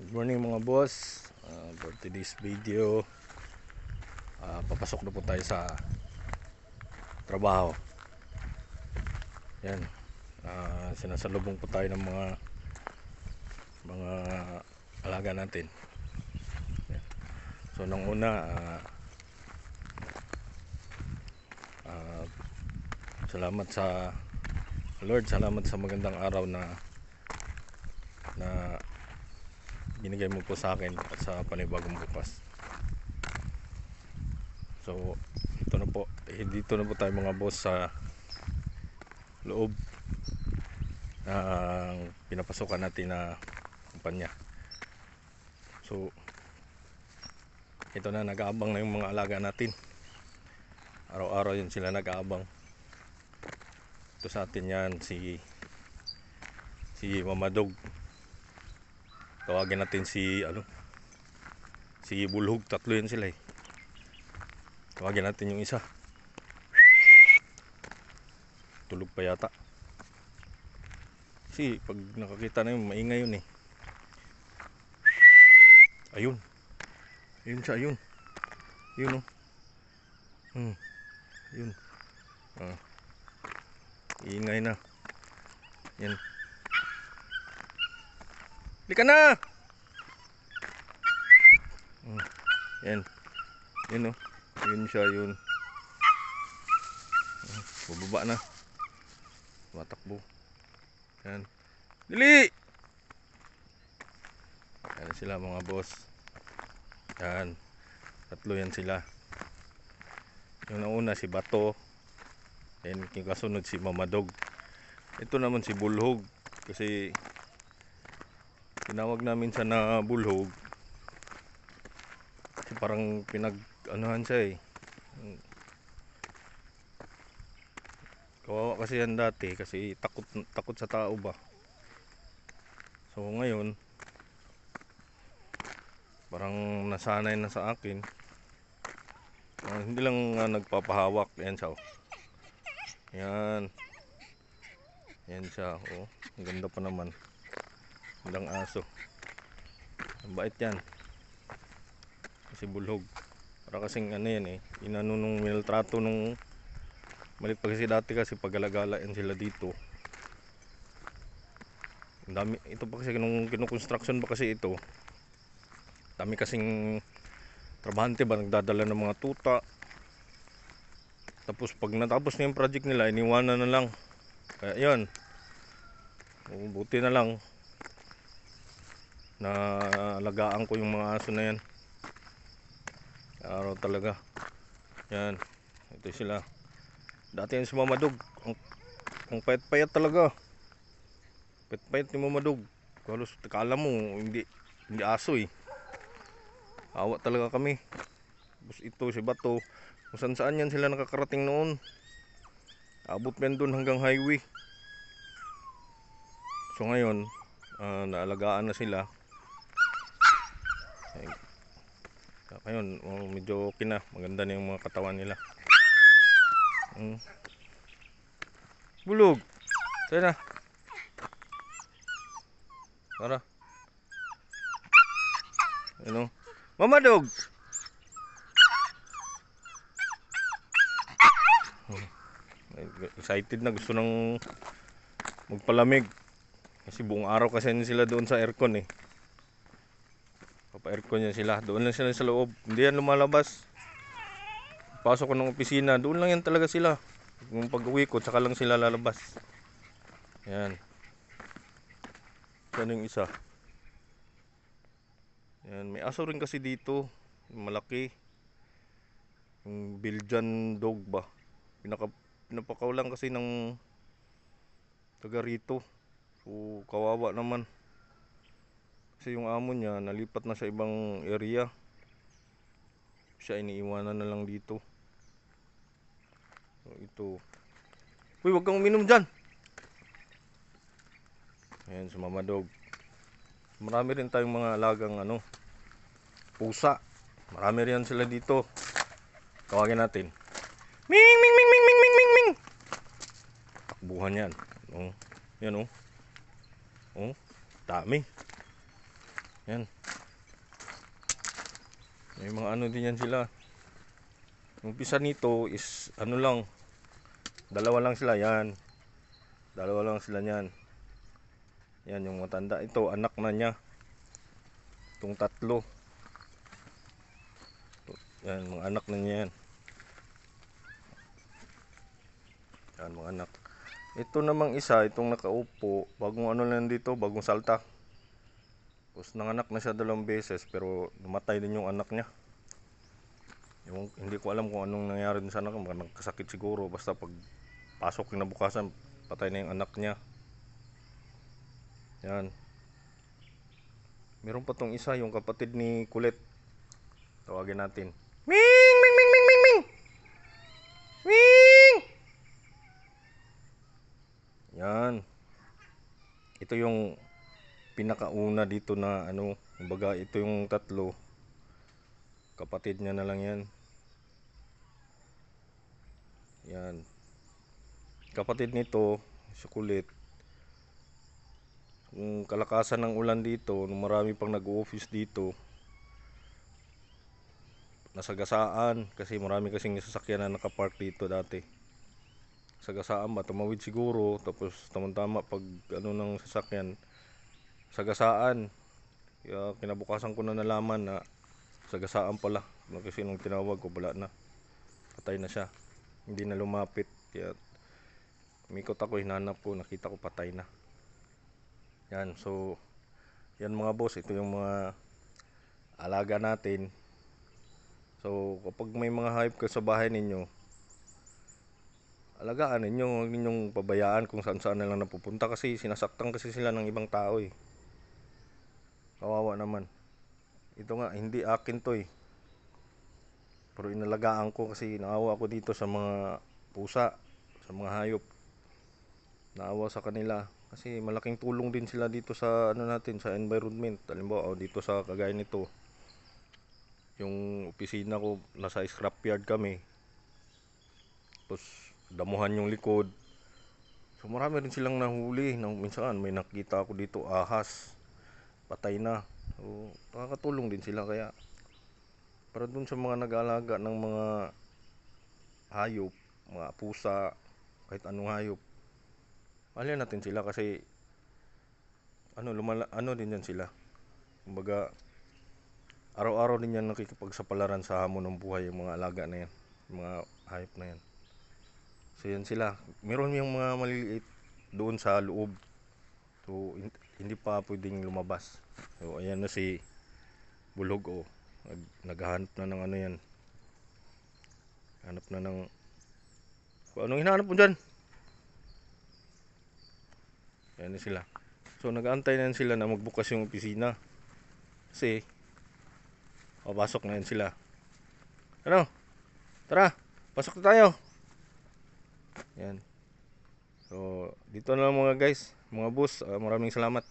Good morning mga boss. For today's video, papasok na po tayo sa trabaho. Yan. Sinasalubong po tayo ng mga alaga natin. Yan. So nung una, salamat sa Lord, salamat sa magandang araw na binigay mo po sa akin at sa panibagong bukas. So dito na po tayo mga boss sa loob ng pinapasukan natin na kumpanya. So ito na, nag-aabang na yung mga alaga natin. Araw-araw yun sila nag-aabang. Ito sa atin yan si Mama Dog. Tawagin natin si Bulhog. Tatlo yan sila eh. Tawagin natin yung isa. Tulog pa yata. Kasi pag nakakita na yun, maingay yun eh. Ayun. Ayun siya, ayun. Yun oh. Yun. Iingay na. Yan. Lika na! Yan. Yun oh. Yun siya, yun. Bubaba na. Matakbo. Yan. Dili! Yan sila mga boss. Yan. Tatlo yan sila. Yung nauna si Bato. Yan yung kasunod si Mama Dog. Ito naman si Bulhog. Kasi tinawag namin siya na Bulhog kasi parang pinag-anuhan siya eh. Kawawa kasi yan dati kasi takot sa tao ba. So ngayon parang nasanay na sa akin. Hindi lang nagpapahawak. Yan siya oh. Yan. Yan siya oh. Ang ganda pa naman. Gandang aso. Ang bait yan. Kasi Bulhog. Para kasing yan eh. Inano nung minaltrato nung maliit pa kasi dati kasi pag-alagala yan sila dito. Ang dami. Ito pa kasi nung kinukonstruction pa kasi ito. Dami kasing trabahante ba nagdadala ng mga tuta. Tapos pag natapos na yung project nila, iniwanan na lang. Kaya yan. Buti na lang na alagaan ko yung mga aso na yan. Araw talaga. Yan. Ito sila. Dati yan si Mama Dog. Ang payat-payat talaga. Payat-payat ni Mama Dog. Halos kala mo hindi aso eh. Awa talaga kami. Tapos ito si Bato. Kung saan yan sila nakakarating noon. Abot men doon hanggang highway. So ngayon naalagaan na sila. Ngayon medyo okay na. Maganda na yung mga katawan nila. Bulhog. Saan na? Tara. Ano? Mama Dog. Excited na, gusto nang magpalamig. Kasi buong araw kasi sila doon sa aircon eh. Papa-aircon yan sila. Doon lang sila sa loob. Hindi yan lumalabas. Pasok ko ng opisina, doon lang yan talaga sila. Kung pag-uwi ko, tsaka lang sila lalabas. Yan. Yan yung isa. Yan. May aso rin kasi dito. Malaki. Yung Belgian dog ba. Pinapakaw lang kasi ng taga rito. So kawawa naman. Kasi yung amo niya nalipat na sa ibang area. Siya iniiwanan na lang dito. So ito. Uy, wag kang uminom dyan. Ayan si Mama Dog. Marami rin tayong mga alagang pusa. Marami rin sila dito. Tawagin natin. Ming ming ming ming ming ming ming ming. Takbuhan yan. Yan oh. Oh, dami. Yan. May mga ano din yan sila. Yung umpisa nito is ano lang, dalawa lang sila yan. Dalawa lang sila niyan. Yan yung matanda. Ito anak na niya. Itong tatlo. Yan mga anak na niya yan. Yan mga anak. Ito namang isa, itong nakaupo, bagong ano lang dito, bagong salta. Tapos nanganak na siya 2 beses pero namatay din yung anak niya. Yung, hindi ko alam kung anong nangyari din sa anak, nagkasakit siguro. Basta pag pasok kinabukasan, patay na yung anak niya. Yan. Meron pa tong isa, yung kapatid ni Kulit. Tawagin natin. Ming! Ming! Ming! Ming! Ming! Ming! Ming! Yan. Ito yung pinakauna dito na ano, kumbaga ito yung tatlo. Kapatid niya na lang yan. Yan. Kapatid nito, si Kulit. Kung kalakasan ng ulan dito, nung marami pang nag-office dito, nasagasaan kasi marami kasing sasakyan na nakapark dito dati. Sagasaan ba, tumawid siguro, tapos tamang-tama pag ano ng sasakyan, sagasaan. Kaya kinabukasan ko na nalaman na sagasaan pala. Kasi nung tinawag ko, wala na. Patay na siya. Hindi na lumapit. Kaya umikot ako, hinanap ko, nakita ko patay na. Yan, so yan mga boss, ito yung mga alaga natin. So kapag may mga hayop ka sa bahay ninyo, alagaan ninyo, huwag ninyong pabayaan kung saan saan na lang napupunta kasi sinasaktan kasi sila ng ibang tao eh. Kawawa naman. Ito nga, hindi akin to eh. Pero inalagaan ko kasi naawa ako dito sa mga pusa, sa mga hayop. Naawa sa kanila. Kasi malaking tulong din sila dito sa ano natin, sa environment. Halimbawa, dito sa kagaya nito. Yung opisina ko, nasa scrapyard kami. Tapos damuhan yung likod. So marami rin silang nahuli. Minsan may nakita ako dito ahas. Patay na. So nakakatulong din sila kaya para dun sa mga nag-aalaga ng mga hayop, mga pusa, kahit anong hayop. Mahalin natin sila kasi ano din yan sila. Kumbaga araw-araw din yan nakikipagsapalaran sa hamon ng buhay yung mga alaga na yan, yung mga hayop na yan. So yan sila. Meron yung mga maliliit doon sa loob. So hindi pa pwedeng lumabas. So ayan na si Bulog oh. Naghahanap na ng ano yan. Hanap na ng anong hinahanap mo dyan? Ayan na sila. So nag-aantay na sila na magbukas yung opisina. Kasi papasok na yan sila. Ano? Tara, pasok na tayo. Yan. So dito na lang mga guys, mga boss, maraming salamat.